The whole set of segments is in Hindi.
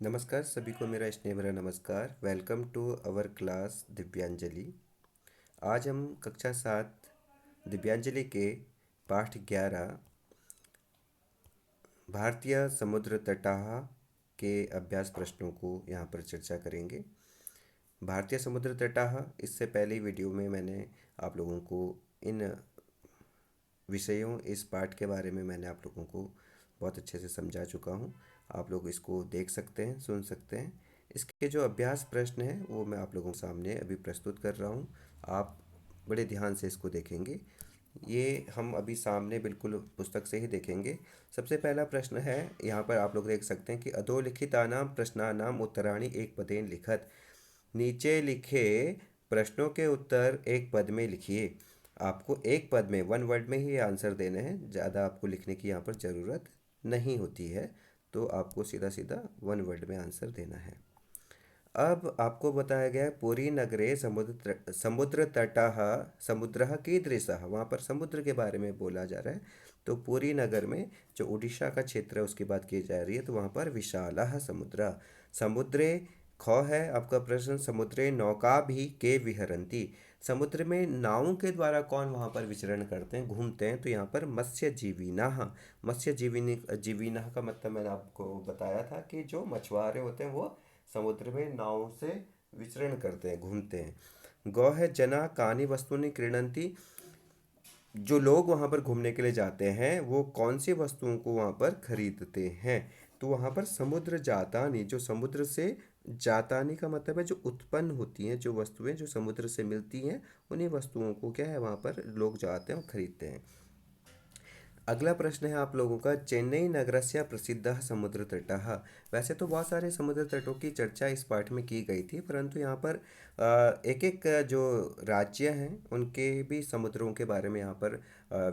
नमस्कार सभी को मेरा स्नेह भरा नमस्कार। Welcome to our class Divyanjali. आज हम कक्षा 7 दिव्यांजलि के पाठ 11 भारतीय समुद्र तटाह के अभ्यास प्रश्नों को यहाँ पर चर्चा करेंगे। भारतीय समुद्र तटाह, इससे पहले वीडियो में मैंने आप लोगों को इन विषयों, इस पाठ के बारे में मैंने आप लोगों को बहुत अच्छे से समझा चुका हूँ। आप लोग इसको देख सकते हैं, सुन सकते हैं। इसके जो अभ्यास प्रश्न हैं वो मैं आप लोगों के सामने अभी प्रस्तुत कर रहा हूँ। आप बड़े ध्यान से इसको देखेंगे। ये हम अभी सामने बिल्कुल पुस्तक से ही देखेंगे। सबसे पहला प्रश्न है, यहाँ पर आप लोग देख सकते हैं कि अधोलिखितानां प्रश्नानां उत्तराणि एक पदेन लिखत। नीचे लिखे प्रश्नों के उत्तर एक पद में लिखिए। आपको एक पद में, वन वर्ड में ही आंसर देने हैं, ज़्यादा आपको लिखने की यहाँ पर ज़रूरत नहीं होती है। तो आपको सीधा सीधा वन वर्ड में आंसर देना है। अब आपको बताया गया है पुरी नगरे समुद्र तटः समुद्रः कीदृशः। वहाँ पर समुद्र के बारे में बोला जा रहा है। तो पुरी नगर में जो उड़ीसा का क्षेत्र है उसकी बात की जा रही है। तो वहाँ पर विशालः समुद्र, समुद्रे ख है आपका प्रश्न। समुद्रे नौका भी के विहरंती, समुद्र में नावों के द्वारा कौन वहाँ पर विचरण करते हैं, घूमते हैं। तो यहाँ पर मत्स्य जीविनः, मत्स्य जीविनी जीविनः का मतलब मैंने आपको बताया था कि जो मछुआरे होते हैं वो समुद्र में नाव से विचरण करते हैं, घूमते हैं। गौ है जना कानी वस्तुनि क्रीणंती, जो लोग वहाँ पर घूमने के लिए जाते हैं वो कौन सी वस्तुओं को वहाँ पर खरीदते हैं। तो वहाँ पर समुद्र जातानी, जो समुद्र से, जातानी का मतलब है जो उत्पन्न होती हैं, जो वस्तुएं जो समुद्र से मिलती हैं, उन्हीं वस्तुओं को क्या है वहाँ पर लोग जाते हैं और खरीदते हैं। अगला प्रश्न है आप लोगों का, चेन्नई नगरस्य प्रसिद्ध समुद्र तटः। वैसे तो बहुत सारे समुद्र तटों की चर्चा इस पाठ में की गई थी, परंतु यहाँ पर एक एक जो राज्य हैं उनके भी समुद्रों के बारे में यहाँ पर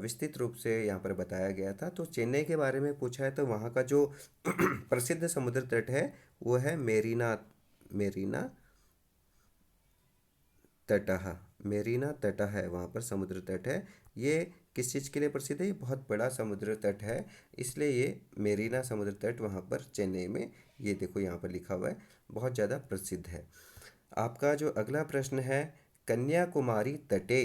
विस्तृत रूप से यहाँ पर बताया गया था। तो चेन्नई के बारे में पूछा है तो वहाँ का जो प्रसिद्ध समुद्र तट है वो है मेरीना, मेरीना तटः, मेरीना तटः है, वहाँ पर समुद्र तट है। ये किस चीज़ के लिए प्रसिद्ध है? ये बहुत बड़ा समुद्र तट है, इसलिए ये मेरीना समुद्र तट वहाँ पर चेन्नई में, ये देखो यहाँ पर लिखा हुआ है, बहुत ज़्यादा प्रसिद्ध है। आपका जो अगला प्रश्न है, कन्याकुमारी तटे,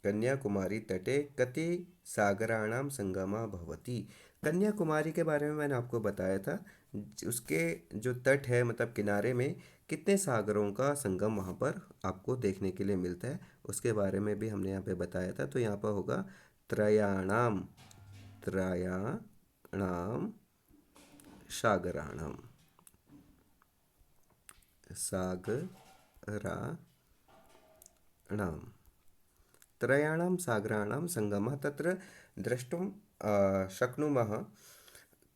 कन्याकुमारी तटे कति सागराणाम संगमा भवति। कन्याकुमारी के बारे में मैंने आपको बताया था, उसके जो तट है मतलब किनारे में कितने सागरों का संगम वहाँ पर आपको देखने के लिए मिलता है, उसके बारे में भी हमने यहाँ पे बताया था। तो यहाँ पर होगा त्रयाणाम, त्रयाणाम सागराणाम, सागराणाम, त्रयाणां सागराणां संगमः तत्र द्रष्टुं शक्नुमः,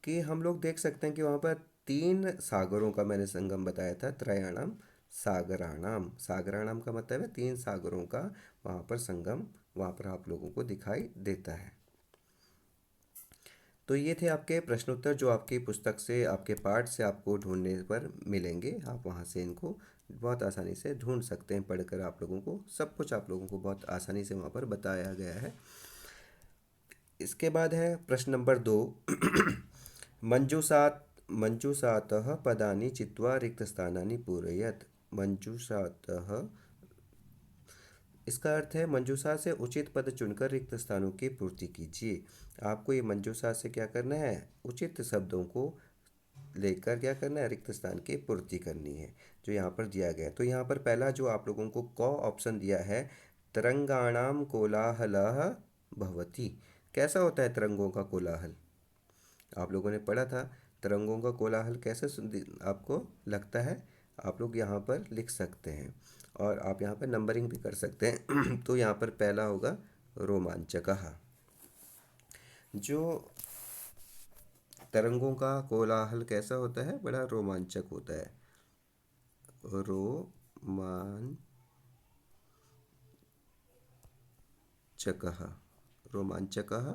कि हम लोग देख सकते हैं कि वहाँ पर 3 सागरों का मैंने संगम बताया था। त्रयाणाम सागराणाम, सागराणाम का मतलब है 3 सागरों का वहाँ पर संगम वहाँ पर आप लोगों को दिखाई देता है। तो ये थे आपके प्रश्नोत्तर जो आपकी पुस्तक से, आपके पाठ से आपको ढूंढने पर मिलेंगे। आप वहाँ से इनको बहुत आसानी से ढूंढ सकते हैं, पढ़कर आप लोगों को सब कुछ आप लोगों को बहुत आसानी से वहाँ पर बताया गया है। इसके बाद है प्रश्न नंबर 2। मंजूषात, मंजूषातः पदानि चित्वा रिक्तस्थानानि पूरयत। मंजूषातः, इसका अर्थ है मंजूषा से उचित पद चुनकर रिक्त स्थानों की पूर्ति कीजिए। आपको ये मंजूषा से क्या करना है, उचित शब्दों को लेकर क्या करना है, रिक्त स्थान की पूर्ति करनी है, जो यहाँ पर दिया गया है। तो यहाँ पर पहला जो आप लोगों को क ऑप्शन दिया है, तरंगाणाम कोलाहलः भवति। कैसा होता है तरंगों का कोलाहल? आप लोगों ने पढ़ा था, तरंगों का कोलाहल कैसे आपको लगता है? आप लोग यहाँ पर लिख सकते हैं और आप यहाँ पर नंबरिंग भी कर सकते हैं। तो यहाँ पर पहला होगा रोमांचकः। जो तरंगों का कोलाहल कैसा होता है? बड़ा रोमांचक होता है। रोमांचकः, रोमांचकः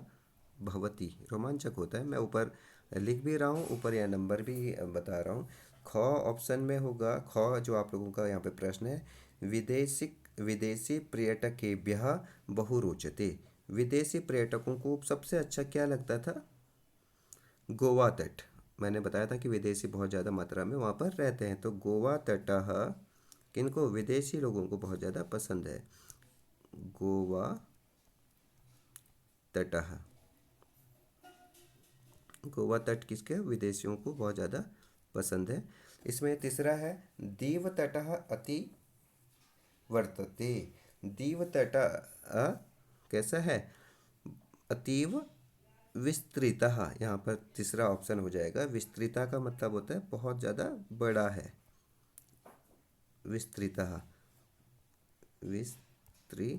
भवति, रोमांचक होता है। मैं ऊपर लिख भी रहा हूँ, ऊपर या नंबर भी बता रहा हूँ। ख ऑप्शन में होगा, ख जो आप लोगों का यहाँ पे प्रश्न है, विदेशी पर्यटकेभ्यः बहु रोचते। विदेशी पर्यटकों को सबसे अच्छा क्या लगता था? गोवा तट, मैंने बताया था कि विदेशी बहुत ज़्यादा मात्रा में वहाँ पर रहते हैं। तो गोवा तटः किनको, विदेशी लोगों को बहुत ज़्यादा पसंद है। गोवा तटः, गोवा तट किसके, विदेशियों को बहुत ज़्यादा पसंद है। इसमें तीसरा है दीव तटः अति वर्तते। दीव तटः कैसा है, अतीव विस्तृतः, यहाँ पर तीसरा ऑप्शन हो जाएगा। विस्तृता का मतलब होता है बहुत ज़्यादा बड़ा है, विस्तृतः, विस्तृतः।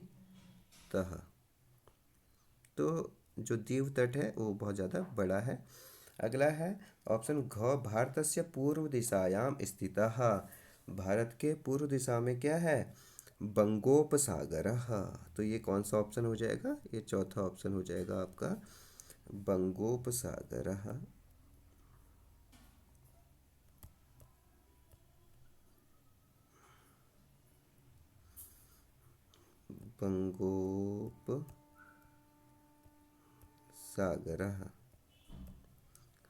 तो जो दीव तट है वो बहुत ज़्यादा बड़ा है। अगला है ऑप्शन घ, भारतस्य पूर्व दिशायां स्थितः। भारत के पूर्व दिशा में क्या है, बंगोपसागरः। तो ये कौन सा ऑप्शन हो जाएगा, ये चौथा ऑप्शन हो जाएगा आपका, बंगोपसागरः। बंगोपसागरः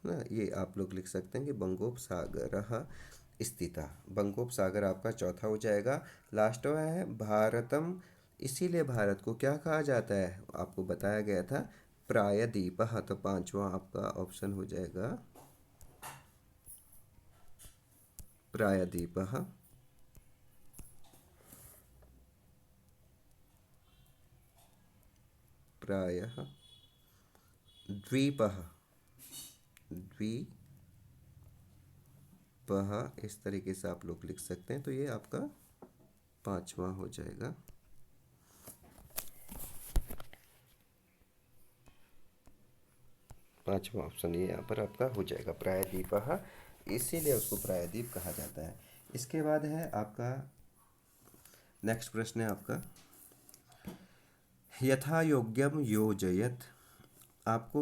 ना, ये आप लोग लिख सकते हैं कि बंगोपसागरः स्थिता। बंगोपसागर आपका चौथा हो जाएगा। लास्ट में है भारतम, इसीलिए भारत को क्या कहा जाता है, आपको बताया गया था, प्रायद्वीपः। तो पांचवा आपका ऑप्शन हो जाएगा प्रायद्वीपः। प्रायः द्वीपः, द्वीपः, इस तरीके से आप लोग लिख सकते हैं। तो ये आपका पांचवा हो जाएगा। पांचवा ऑप्शन ये यहाँ पर आपका हो जाएगा प्रायद्वीपः, इसीलिए उसको प्रायद्वीप कहा जाता है। इसके बाद है आपका नेक्स्ट प्रश्न है आपका, यथा योग्यम योजयत। आपको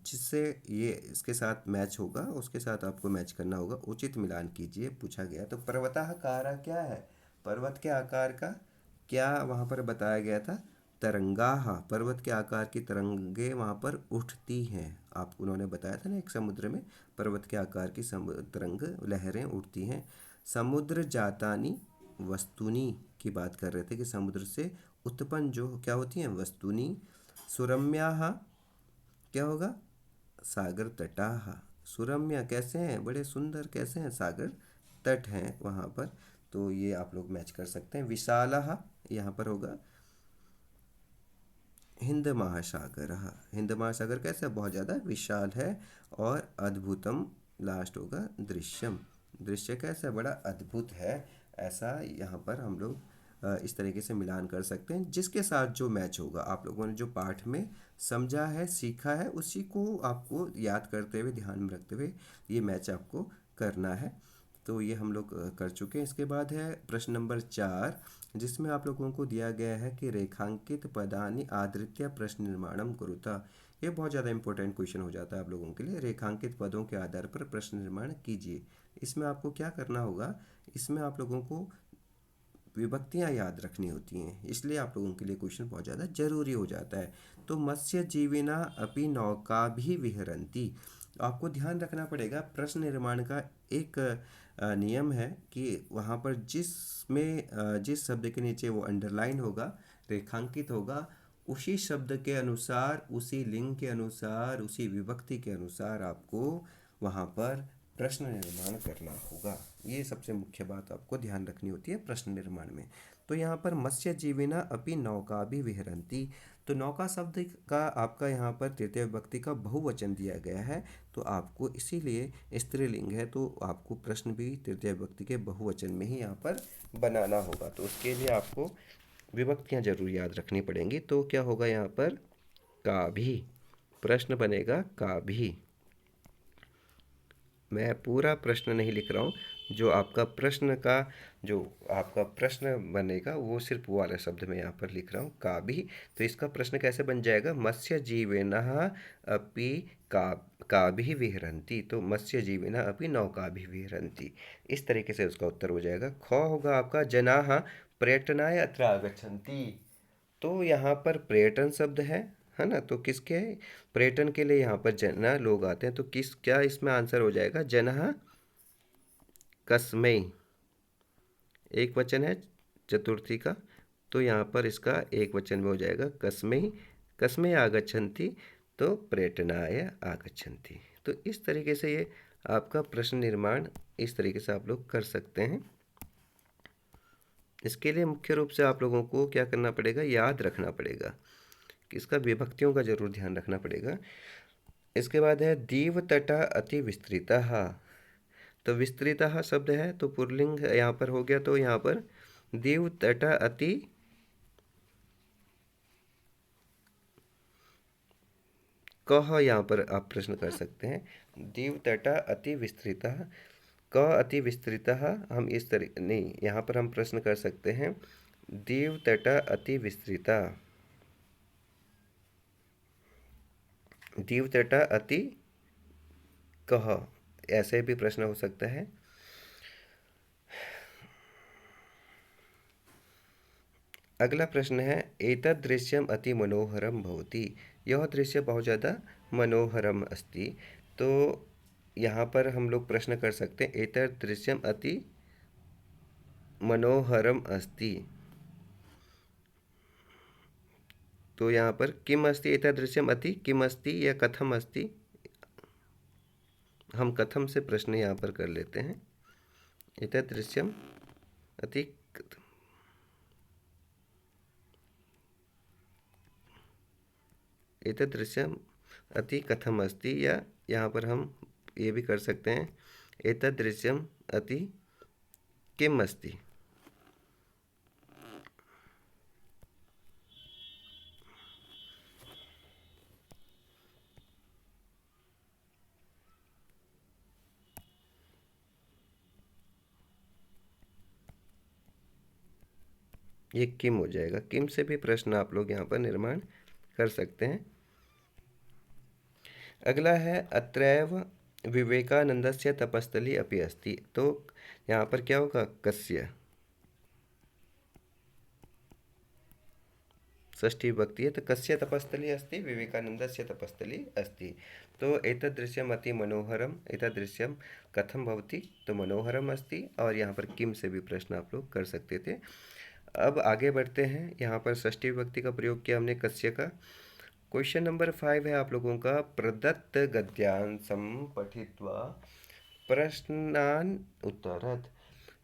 जिससे ये इसके साथ मैच होगा उसके साथ आपको मैच करना होगा। उचित मिलान कीजिए पूछा गया। तो पर्वताकार क्या है, पर्वत के आकार का क्या वहाँ पर बताया गया था, तरंगाः, पर्वत के आकार की तरंगे वहाँ पर उठती हैं। आपको उन्होंने बताया था ना, एक समुद्र में पर्वत के आकार की तरंग लहरें उठती हैं। समुद्र जातानी वस्तुनि की बात कर रहे थे कि समुद्र से उत्पन्न जो क्या होती हैं, वस्तुनि। सुरम्याः क्या होगा, सागर तटाः। सुरम्य कैसे हैं, बड़े सुंदर कैसे हैं, सागर तट हैं वहाँ पर। तो ये आप लोग मैच कर सकते हैं। विशालः यहाँ पर होगा हिंद महासागर। हिंद महासागर कैसा, बहुत ज़्यादा विशाल है। और अद्भुतम लास्ट होगा दृश्यम, दृश्य कैसा, बड़ा अद्भुत है। ऐसा यहाँ पर हम लोग इस तरीके से मिलान कर सकते हैं। जिसके साथ जो मैच होगा, आप लोगों ने जो पाठ में समझा है, सीखा है, उसी को आपको याद करते हुए, ध्यान में रखते हुए ये मैच आपको करना है। तो ये हम लोग कर चुके हैं। इसके बाद है प्रश्न नंबर 4, जिसमें आप लोगों को दिया गया है कि रेखांकित पदानि आधृत्य प्रश्न निर्माणम कुरुता। ये बहुत ज़्यादा इंपॉर्टेंट क्वेश्चन हो जाता है आप लोगों के लिए। रेखांकित पदों के आधार पर प्रश्न निर्माण कीजिए। इसमें आपको क्या करना होगा, इसमें आप लोगों को विभक्तियाँ याद रखनी होती हैं, इसलिए आप लोगों के लिए क्वेश्चन बहुत ज़्यादा जरूरी हो जाता है। तो मत्स्य जीविना अपि नौका भी विहरंती। आपको ध्यान रखना पड़ेगा, प्रश्न निर्माण का एक नियम है कि वहाँ पर जिस शब्द के नीचे वो अंडरलाइन होगा, रेखांकित होगा, उसी शब्द के अनुसार, उसी लिंग के अनुसार, उसी विभक्ति के अनुसार आपको वहाँ पर प्रश्न निर्माण करना होगा। ये सबसे मुख्य बात आपको ध्यान रखनी होती है प्रश्न निर्माण में। तो यहाँ पर मत्स्य जीविना अपि नौका भी विहरंती। तो नौका शब्द का आपका यहाँ पर तृतीय विभक्ति का बहुवचन दिया गया है। तो आपको इसीलिए स्त्रीलिंग है, तो आपको प्रश्न भी तृतीय विभक्ति के बहुवचन में ही यहाँ पर बनाना होगा। तो उसके लिए आपको विभक्तियाँ जरूर याद रखनी पड़ेंगी। तो क्या होगा यहाँ पर, का भी, प्रश्न बनेगा का भी। मैं पूरा प्रश्न नहीं लिख रहा हूँ, जो आपका प्रश्न का जो आपका प्रश्न बनेगा वो सिर्फ वो वाला शब्द मैं यहाँ पर लिख रहा हूँ, का भी। तो इसका प्रश्न कैसे बन जाएगा, मत्स्य जीविनः अपि का भी विहरन्ति। तो मत्स्य जीविनः अपि नौका भी विहरन्ति, इस तरीके से उसका उत्तर हो जाएगा। ख होगा आपका जनाः पर्यटनाय अत्र आगच्छन्ति। तो यहाँ पर पर्यटन शब्द है, है ना। तो किसके पर्यटन के लिए यहाँ पर जना लोग आते हैं, तो क्या इसमें आंसर हो जाएगा, जनः कस्मै। एक वचन है चतुर्थी का, तो यहाँ पर इसका एक वचन में हो जाएगा कस्मै। कस्मै आगच्छन्ति, तो पर्यटनाय आगच्छन्ति। तो इस तरीके से ये आपका प्रश्न निर्माण इस तरीके से आप लोग कर सकते हैं। इसके लिए मुख्य रूप से आप लोगों को क्या करना पड़ेगा, याद रखना पड़ेगा कि इसका विभक्तियों का जरूर ध्यान रखना पड़ेगा। इसके बाद है दीव तटा अति विस्तृतः। तो विस्तृतः शब्द है तो पुल्लिंग यहाँ पर हो गया, तो यहाँ पर दीव तटा अति कह यहाँ पर आप प्रश्न कर सकते हैं। दीव तटा अति विस्तृतः, क अति विस्तृतः, हम इस तरह नहीं, यहाँ पर हम प्रश्न कर सकते हैं दीव तटा अति विस्तृता, दीव तटा अति कह, ऐसे भी प्रश्न हो सकता है। अगला प्रश्न है एतद् दृश्यम अति मनोहरम भवति। यह दृश्य बहुत ज़्यादा मनोहरम अस्ति। तो यहाँ पर हम लोग प्रश्न कर सकते हैं एतद् दृश्यम अति मनोहरम अस्ति। तो यहाँ पर किम अस्ति, एतद् दृश्यम अति किम अस्ति या कथम अस्ति, हम कथम से प्रश्न यहाँ पर कर लेते हैं। एतद् दृश्यम अति एतद् दृश्यम अति कथम अस्ति, या यहाँ पर हम ये भी कर सकते हैं एतद् दृश्यम अति किम अस्ति। ये किम हो जाएगा, किम से भी प्रश्न आप लोग यहाँ पर निर्माण कर सकते हैं। अगला है अत्रैव विवेकानंदस्य तपस्थली अपि अस्ति। तो यहाँ पर क्या होगा, कस्य, षष्ठी विभक्ति है, तो कस्य तपस्थली अस्ति, विवेकानंदस्य तपस्थली अस्ति। तो एतद् दृश्यम अति मनोहरम, एतद् दृश्यम कथम भवति, तो मनोहरम अस्ति। और यहाँ पर किम से भी प्रश्न आप लोग कर सकते थे। अब आगे बढ़ते हैं, यहाँ पर षष्ठी विभक्ति का प्रयोग किया हमने कस्य का। क्वेश्चन नंबर 5 है आप लोगों का, प्रदत्त गद्यांशम पठित्वा प्रश्नान उत्तरत।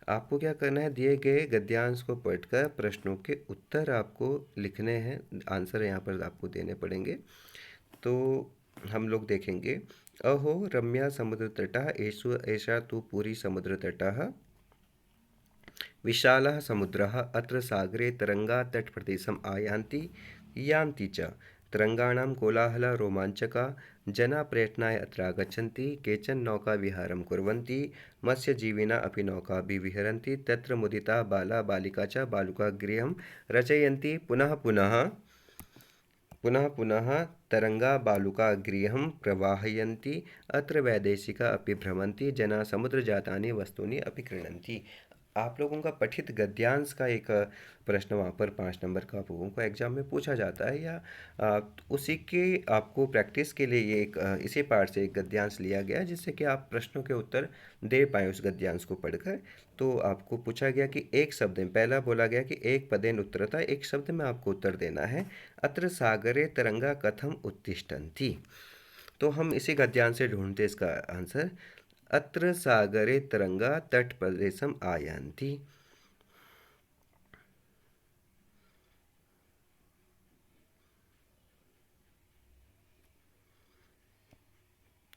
आपको क्या करना है, दिए गए गद्यांश को पढ़कर प्रश्नों के उत्तर आपको लिखने हैं, आंसर यहाँ पर आपको देने पड़ेंगे। तो हम लोग देखेंगे, अहो रम्या समुद्र तटः एषा तु पूरी समुद्र तटः, विशालः समुद्रः, अत्र सागरे तरंगा तटप्रदेशम् आयान्ति यान्ति च, तरंगाणां कोलाहलः रोमाञ्चकः, जना पर्यटनाय अत्र आगच्छन्ति, केचन नौकाविहारं कुर्वन्ति, मत्स्यजीविनः अपि नौकाभिः विहरन्ति, तत्र मुदिताः बाला बालिका च बालुकागृहं रचयन्ति, पुनः पुनः तरंगा बालुकागृहं प्रवाहयन्ति, अत्र वैदेशिका अपि भ्रमन्ति, जना समुद्रजातानि वस्तूनि अपि क्रीणन्ति। आप लोगों का पठित गद्यांश का एक प्रश्न वहाँ पर 5 नंबर का आप लोगों को एग्जाम में पूछा जाता है, या उसी के आपको प्रैक्टिस के लिए ये एक इसी पार्ट से एक गद्यांश लिया गया है, जिससे कि आप प्रश्नों के उत्तर दे पाएँ उस गद्यांश को पढ़कर। तो आपको पूछा गया कि एक शब्द में, पहला बोला गया कि एक पदेन उत्तरता, एक शब्द में आपको उत्तर देना है, अत्र सागरे तरंगा कथम उत्तिष्ठन्ति। तो हम इसी गद्यांश से ढूंढते इसका आंसर, अत्र सागरे तरंगा तट प्रदेशम आयान्ति।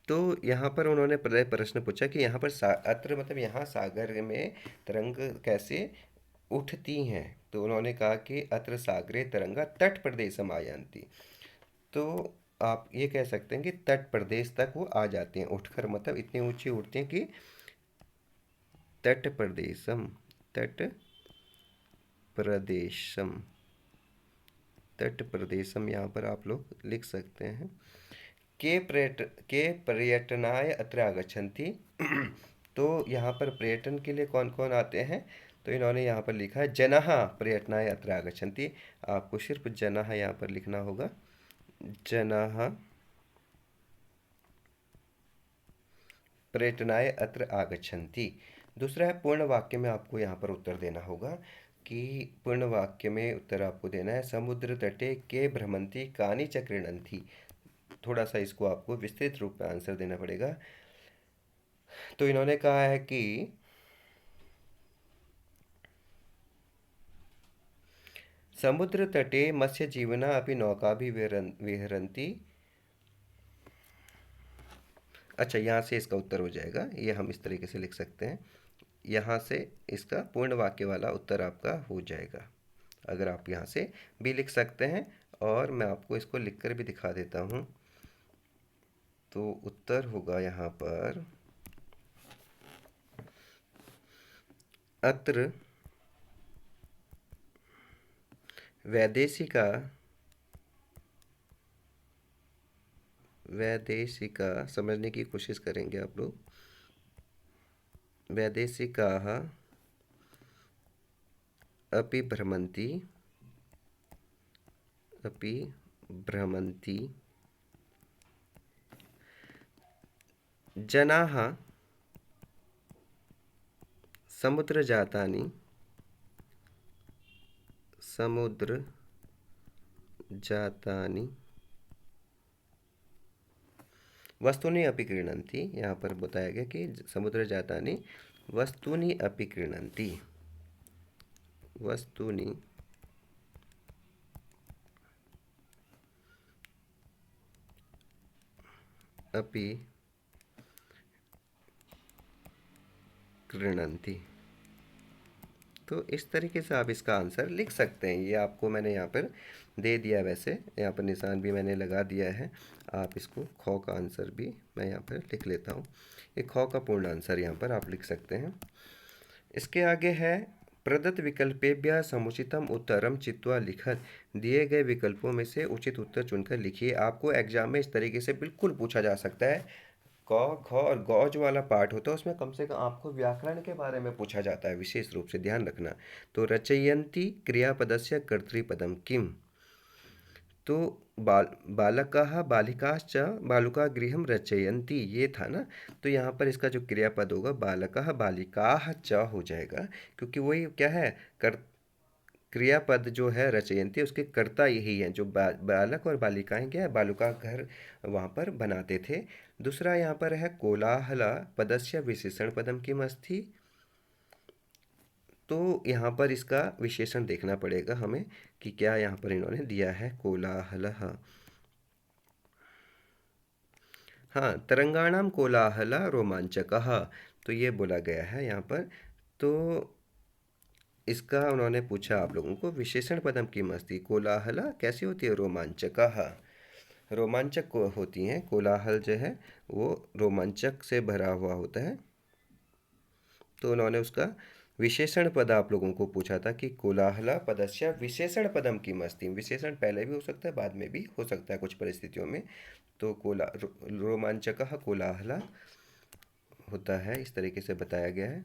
तो यहाँ पर उन्होंने प्रश्न पूछा कि यहाँ पर अत्र मतलब यहाँ सागर में तरंग कैसे उठती हैं। तो उन्होंने कहा कि अत्र सागरे तरंगा तट प्रदेशम आयान्ति। तो आप ये कह सकते हैं कि तट प्रदेश तक वो आ जाती हैं उठकर, मतलब इतनी ऊंची उठती हैं कि तट प्रदेशम, तट प्रदेशम, तट प्रदेशम यहाँ पर आप लोग लिख सकते हैं। के पर्यटनाय अत्र आगच्छन्ति। तो यहाँ पर पर्यटन के लिए कौन कौन आते हैं, तो इन्होंने यहाँ पर लिखा है जनः पर्यटनाय अत्र आगच्छन्ति। आपको सिर्फ जनः यहाँ पर लिखना होगा, जनाः पर्यटनाय अत्र आगच्छन्ति। दूसरा है पूर्ण वाक्य में आपको यहाँ पर उत्तर देना होगा कि पूर्ण वाक्य में उत्तर आपको देना है समुद्र तटे के भ्रमन्ति कानि च क्रीडन्ति। थोड़ा सा इसको आपको विस्तृत रूप में आंसर देना पड़ेगा। तो इन्होंने कहा है कि समुद्र तटे मत्स्य जीवना अपि नौका भी विहरन्ति। अच्छा, यहाँ से इसका उत्तर हो जाएगा, ये हम इस तरीके से लिख सकते हैं। यहाँ से इसका पूर्ण वाक्य वाला उत्तर आपका हो जाएगा। अगर आप यहाँ से भी लिख सकते हैं, और मैं आपको इसको लिखकर भी दिखा देता हूँ। तो उत्तर होगा यहाँ पर अत्र वैदेशिका समझने की कोशिश करेंगे आप लोग। वैदेशिकाः अपि भ्रमन्ति जनाः समुद्रजातानि वस्तूनि अपि क्रीणन्ति। यहाँ पर बताया गया कि समुद्रजातानि वस्तूनि अपि क्रीणन्ति। वस्तूनि अपि क्रीणन्ति। तो इस तरीके से आप इसका आंसर लिख सकते हैं। ये आपको मैंने यहाँ पर दे दिया, वैसे यहाँ पर निशान भी मैंने लगा दिया है। आप इसको ख का आंसर भी मैं यहाँ पर लिख लेता हूँ। ये ख का पूर्ण आंसर यहाँ पर आप लिख सकते हैं। इसके आगे है प्रदत्त विकल्पेभ्यः समुचितम उत्तरम चित्वा लिखत। दिए गए विकल्पों में से उचित उत्तर चुनकर लिखिए। आपको एग्जाम में इस तरीके से बिल्कुल पूछा जा सकता है। क ख और ग जो वाला पार्ट होता है उसमें कम से कम आपको व्याकरण के बारे में पूछा जाता है, विशेष रूप से ध्यान रखना। तो रचयन्ति क्रियापदस्य कर्तृपदम किम। तो बालकाः बालिकाश्च बालुकागृहं रचयन्ति, ये था ना। तो यहाँ पर इसका जो क्रियापद होगा बालकाः बालिकाः च हो जाएगा, क्योंकि वही क्या है, क्रियापद जो है रचयन्ति उसके कर्ता यही हैं। जो बालक और बालिकाएं क्या है, बालुका घर वहाँ पर बनाते थे। दूसरा यहाँ पर है कोलाहला पदस्य विशेषण पदम किम अस्ति। तो यहाँ पर इसका विशेषण देखना पड़ेगा हमें कि क्या यहाँ पर इन्होंने दिया है कोलाहलः। हाँ, तरंगाणाम कोलाहला रोमांचकः, तो ये बोला गया है यहाँ पर। तो इसका उन्होंने पूछा आप लोगों को विशेषण पदम किम अस्ति। कोलाहला कैसी होती है, रोमांचकः, रोमांचक होती हैं। कोलाहल जो है वो रोमांचक से भरा हुआ होता है। तो उन्होंने उसका विशेषण पद आप लोगों को पूछा था कि कोलाहला पदस्य विशेषण पदम किम अस्ति। विशेषण पहले भी हो सकता है, बाद में भी हो सकता है कुछ परिस्थितियों में। तो रोमांचकः कोलाहला होता है, इस तरीके से बताया गया है।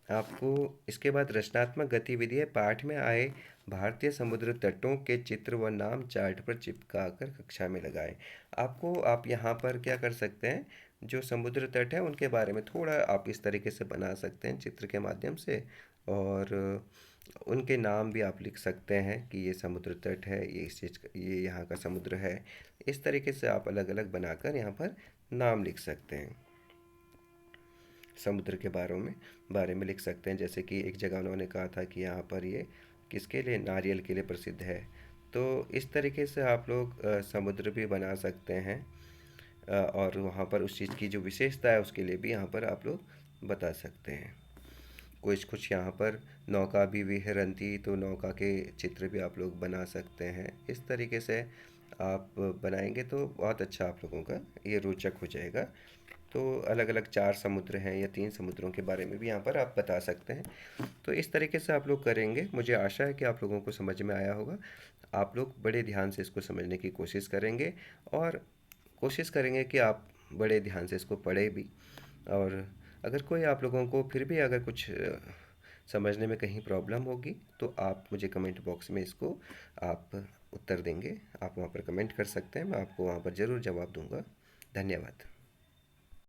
आपको इसके बाद रचनात्मक गतिविधि है। पाठ में आए भारतीय समुद्र तटों के चित्र व नाम चार्ट पर चिपका कर कक्षा में लगाएं। आप यहाँ पर क्या कर सकते हैं, जो समुद्र तट है उनके बारे में थोड़ा आप इस तरीके से बना सकते हैं चित्र के माध्यम से, और उनके नाम भी आप लिख सकते हैं कि ये समुद्र तट है, ये इस चीज़ ये यहाँ का समुद्र है। इस तरीके से आप अलग अलग बनाकर यहाँ पर नाम लिख सकते हैं, समुद्र के बारे में लिख सकते हैं। जैसे कि एक जगह उन्होंने कहा था कि यहाँ पर ये किसके लिए, नारियल के लिए प्रसिद्ध है। तो इस तरीके से आप लोग समुद्र भी बना सकते हैं, और वहाँ पर उस चीज़ की जो विशेषता है उसके लिए भी यहाँ पर आप लोग बता सकते हैं। कुछ यहाँ पर नौका भी विहरंती, तो नौका के चित्र भी आप लोग बना सकते हैं। इस तरीके से आप बनाएंगे तो बहुत अच्छा आप लोगों का ये रोचक हो जाएगा। तो अलग अलग 4 समुद्र हैं या 3 समुद्रों के बारे में भी यहाँ पर आप बता सकते हैं। तो इस तरीके से आप लोग करेंगे। मुझे आशा है कि आप लोगों को समझ में आया होगा। आप लोग बड़े ध्यान से इसको समझने की कोशिश करेंगे, और कोशिश करेंगे कि आप बड़े ध्यान से इसको पढ़ें भी। और अगर कोई आप लोगों को फिर भी अगर कुछ समझने में कहीं प्रॉब्लम होगी तो आप मुझे कमेंट बॉक्स में इसको आप उत्तर देंगे। आप वहाँ पर कमेंट कर सकते हैं, मैं आपको वहाँ पर ज़रूर जवाब दूँगा। धन्यवाद।